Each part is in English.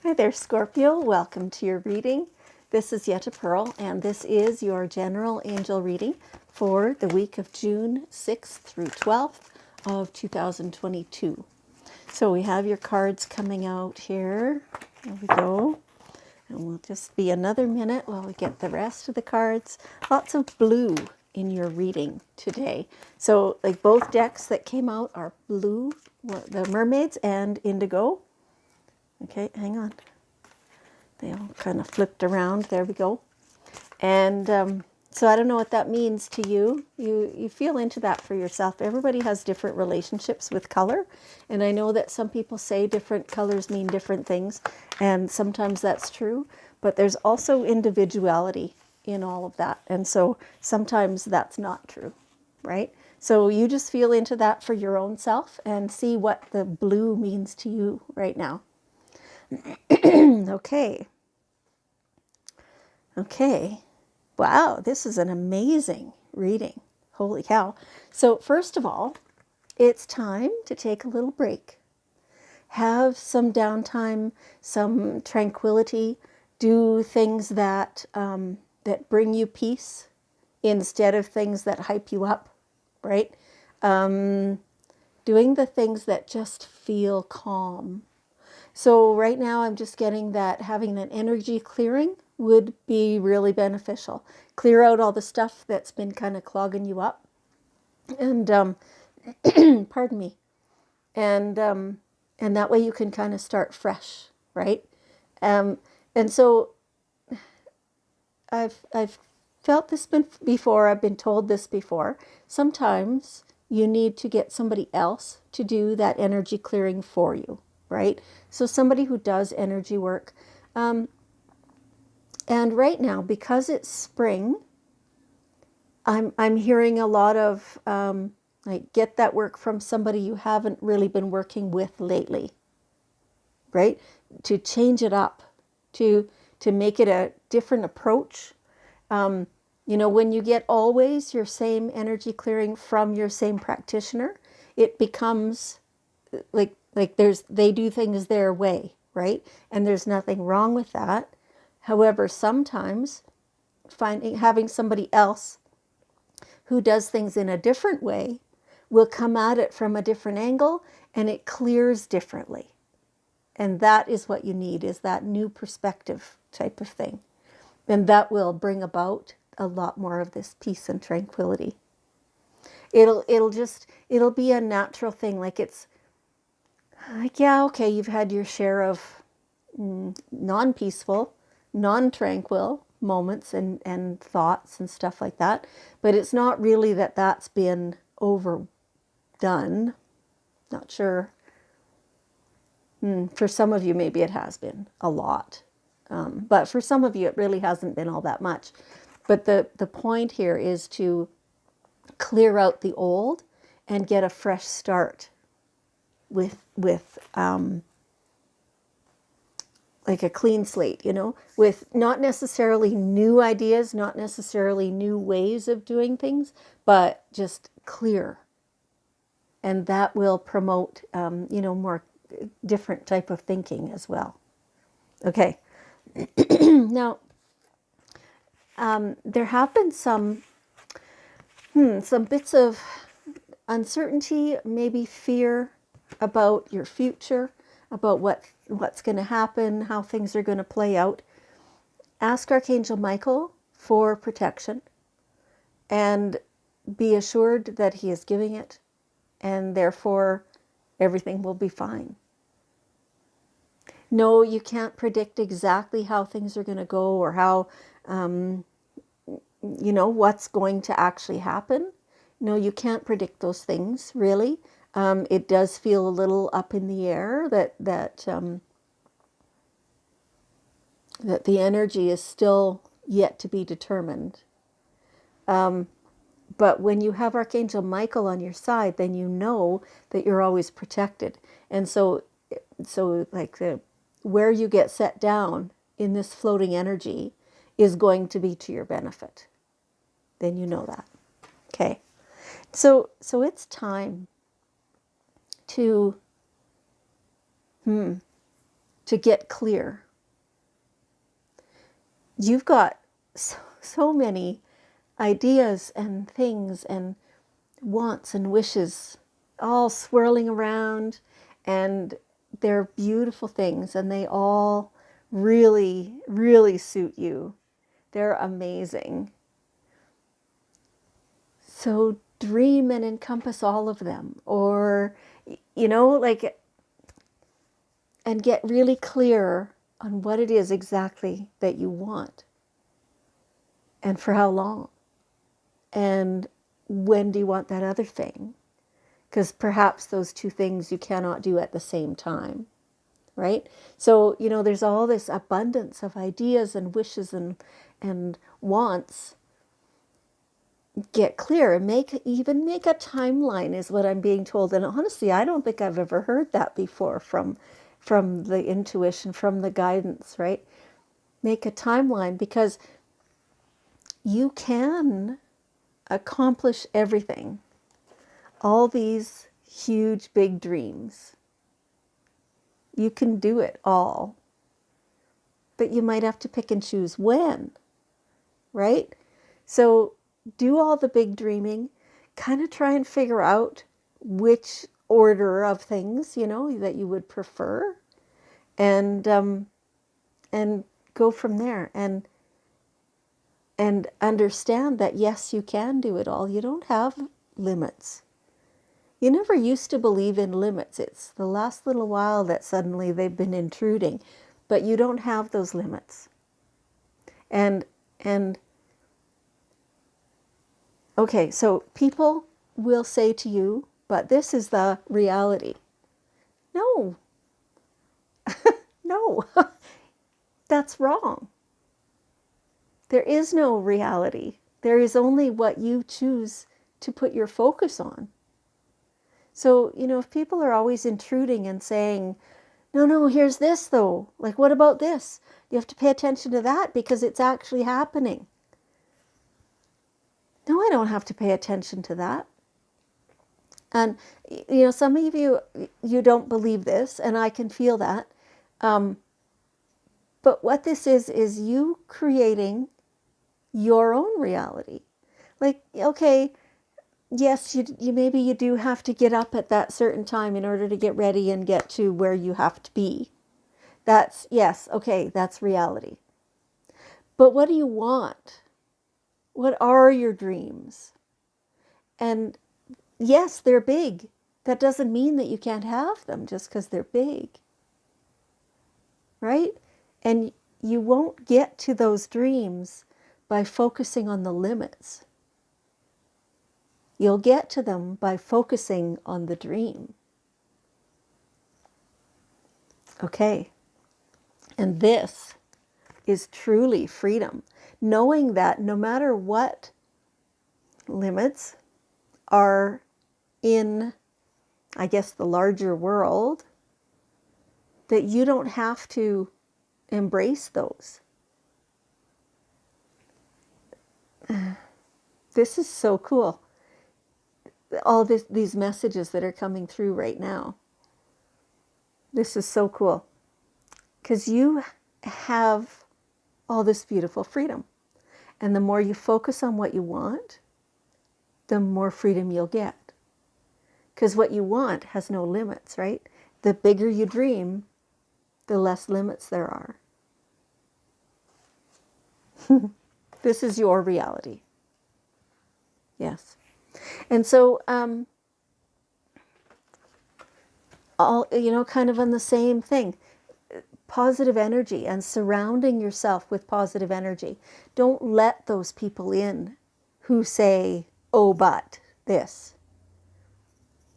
Hi there, Scorpio. Welcome to your reading. This is Yetta Pearl, and this is your general angel reading for the week of June 6th through 12th of 2022. So we have your cards coming out here. There we go. And we'll just be another minute while we get the rest of the cards. Lots of blue in your reading today. So like both decks that came out are blue, the mermaids and indigo. Okay, hang on. They all kind of flipped around. There we go. And so I don't know what that means to you. You feel into that for yourself. Everybody has different relationships with color. And I know that some people say different colors mean different things. And sometimes that's true. But there's also individuality in all of that. And so sometimes that's not true, right? So you just feel into that for your own self and see what the blue means to you right now. Okay. Okay. Wow, this is an amazing reading. Holy cow. So first of all, it's time to take a little break. Have some downtime, some tranquility. Do things that that bring you peace instead of things that hype you up, right? Doing the things that just feel calm. So right now I'm just getting that having an energy clearing would be really beneficial. Clear out all the stuff that's been kind of clogging you up. And pardon me. And that way you can kind of start fresh, right? And so I've felt this before. I've been told this before. Sometimes you need to get somebody else to do that energy clearing for you, right? So somebody who does energy work. And right now, because it's spring, I'm hearing a lot of like get that work from somebody you haven't really been working with lately, right? To change it up, to make it a different approach. You know, when you get always your same energy clearing from your same practitioner, it becomes like they do things their way, right? And there's nothing wrong with that. However, sometimes having somebody else who does things in a different way will come at it from a different angle and it clears differently. And that is what you need, is that new perspective type of thing. And that will bring about a lot more of this peace and tranquility. It'll be a natural thing. Like it's like, yeah, okay, you've had your share of non-peaceful, non-tranquil moments and thoughts and stuff like that. But it's not really that that's been overdone. Not sure. For some of you, maybe it has been a lot. But for some of you, it really hasn't been all that much. But the point here is to clear out the old and get a fresh start with like a clean slate, you know, with not necessarily new ideas, not necessarily new ways of doing things, but just clear. And that will promote, you know, more different type of thinking as well. Okay. Now, there have been some bits of uncertainty, maybe fear about your future, about what's going to happen, how things are going to play out. Ask Archangel Michael for protection and be assured that he is giving it, and therefore everything will be fine. No, you can't predict exactly how things are going to go or how, you know, what's going to actually happen. No, you can't predict those things, really. It does feel a little up in the air that the energy is still yet to be determined. But when you have Archangel Michael on your side, then you know that you're always protected. And so like where you get set down in this floating energy is going to be to your benefit. Then you know that. Okay. So it's time to to get clear. You've got so many ideas and things and wants and wishes all swirling around, and they're beautiful things, and they all really, really suit you. They're amazing. So dream and encompass all of them, or, like, and get really clear on what it is exactly that you want and for how long. And when do you want that other thing? Because perhaps those two things you cannot do at the same time, right? So, there's all this abundance of ideas and wishes and wants. Get clear and even make a timeline is what I'm being told. And honestly, I don't think I've ever heard that before from the intuition, from the guidance, right? Make a timeline, because you can accomplish everything. All these huge, big dreams. You can do it all. But you might have to pick and choose when, right? So do all the big dreaming, kind of try and figure out which order of things, that you would prefer, and go from there, and understand that, yes, you can do it all. You don't have limits. You never used to believe in limits. It's the last little while that suddenly they've been intruding, but you don't have those limits. And okay, so people will say to you, but this is the reality. No, no, that's wrong. There is no reality. There is only what you choose to put your focus on. So, if people are always intruding and saying, no, here's this though. Like, what about this? You have to pay attention to that because it's actually happening. No, I don't have to pay attention to that. And, some of you don't believe this, and I can feel that. But what this is you creating your own reality. Like, okay, yes, you maybe you do have to get up at that certain time in order to get ready and get to where you have to be. Yes, okay, that's reality. But what do you want? What are your dreams? And yes, they're big. That doesn't mean that you can't have them just because they're big. Right? And you won't get to those dreams by focusing on the limits. You'll get to them by focusing on the dream. Okay. And this is truly freedom. Knowing that no matter what limits are in, I guess, the larger world, that you don't have to embrace those. This is so cool. All these messages that are coming through right now. This is so cool. Because you have all this beautiful freedom. And the more you focus on what you want, the more freedom you'll get. Because what you want has no limits, right? The bigger you dream, the less limits there are. This is your reality. Yes. And so, all, kind of on the same thing, positive energy and surrounding yourself with positive energy. Don't let those people in who say, oh, but this.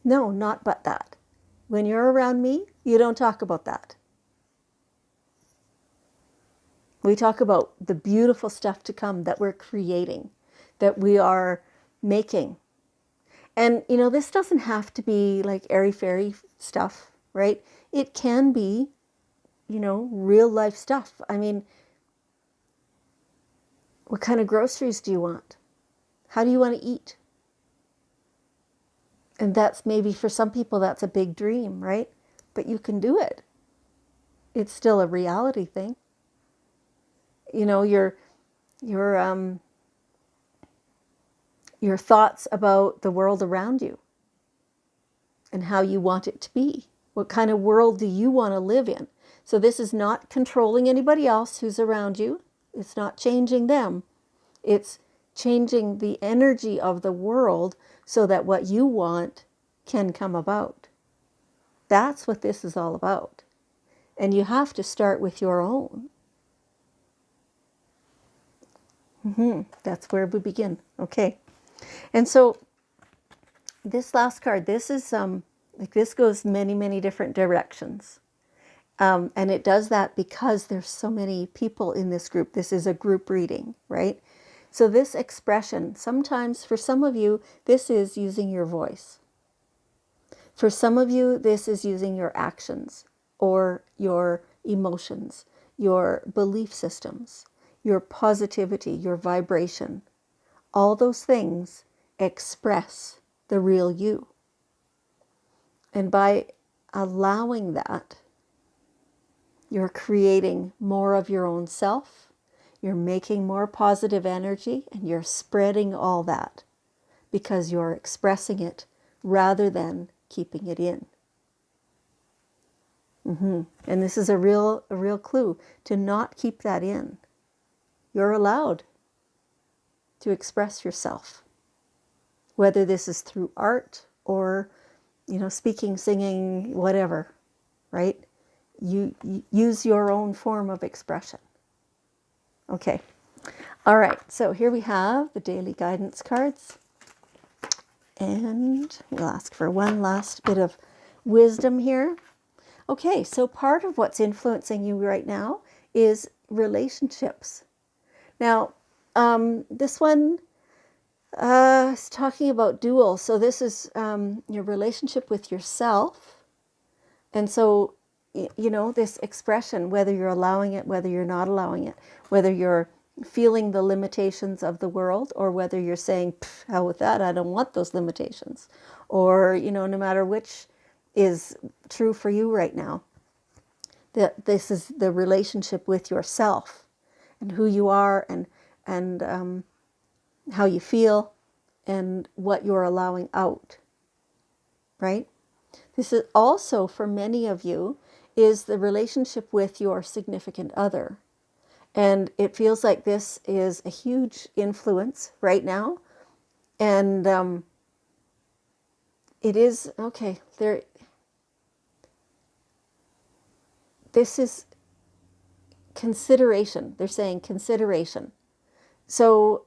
No, not but that. When you're around me, you don't talk about that. We talk about the beautiful stuff to come that we're creating, that we are making. And, this doesn't have to be like airy-fairy stuff, right? It can be, real life stuff. I mean, what kind of groceries do you want? How do you want to eat? And that's maybe for some people, that's a big dream, right? But you can do it. it's still a reality thing. You know, your your thoughts about the world around you and how you want it to be. What kind of world do you want to live in? So this is not controlling anybody else who's around you. It's not changing them. It's changing the energy of the world so that what you want can come about. That's what this is all about. And you have to start with your own. That's where we begin. Okay. And so this last card, this is like this goes many, many different directions. And it does that because there's so many people in this group. This is a group reading, right? So this expression, sometimes for some of you, this is using your voice. For some of you, this is using your actions or your emotions, your belief systems, your positivity, your vibration. All those things express the real you. And by allowing that, you're creating more of your own self, you're making more positive energy, and you're spreading all that because you're expressing it rather than keeping it in. And this is a real clue to not keep that in. You're allowed to express yourself, whether this is through art or, speaking, singing, whatever, right? You use your own form of expression. Okay. All right. So here we have the daily guidance cards. And we'll ask for one last bit of wisdom here. Okay. So part of what's influencing you right now is relationships. Now, this one is talking about dual. So this is your relationship with yourself. And so, this expression, whether you're allowing it, whether you're not allowing it, whether you're feeling the limitations of the world, or whether you're saying, hell with that, I don't want those limitations. Or, no matter which is true for you right now, that this is the relationship with yourself and who you are and how you feel and what you're allowing out, right? This is also, for many of you, is the relationship with your significant other. And it feels like this is a huge influence right now. And it is, okay, this is consideration. They're saying consideration. So,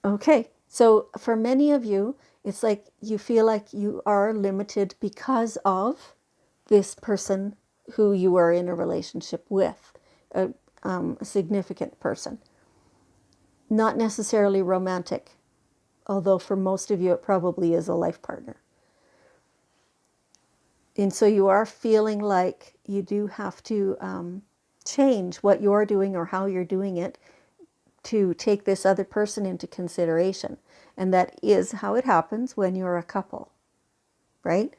okay. So for many of you, it's like you feel like you are limited because of this person who you are in a relationship with, a significant person. Not necessarily romantic, although for most of you it probably is a life partner. And so you are feeling like you do have to change what you're doing or how you're doing it to take this other person into consideration. And that is how it happens when you're a couple, right?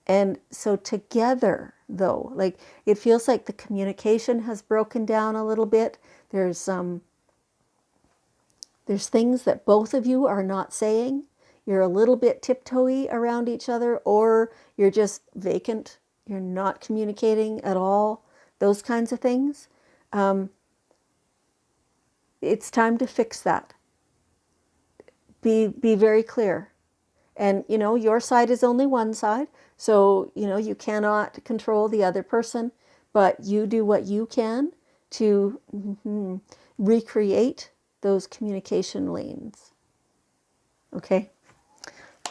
And so together, though, like it feels like the communication has broken down a little bit. There's things that both of you are not saying. You're a little bit tiptoey around each other, or you're just vacant. You're not communicating at all. Those kinds of things. It's time to fix that. Be very clear. And, your side is only one side. So, you cannot control the other person, but you do what you can to recreate those communication lanes. Okay?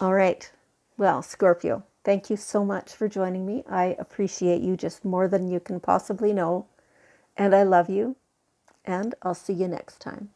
All right. Well, Scorpio, thank you so much for joining me. I appreciate you just more than you can possibly know. And I love you. And I'll see you next time.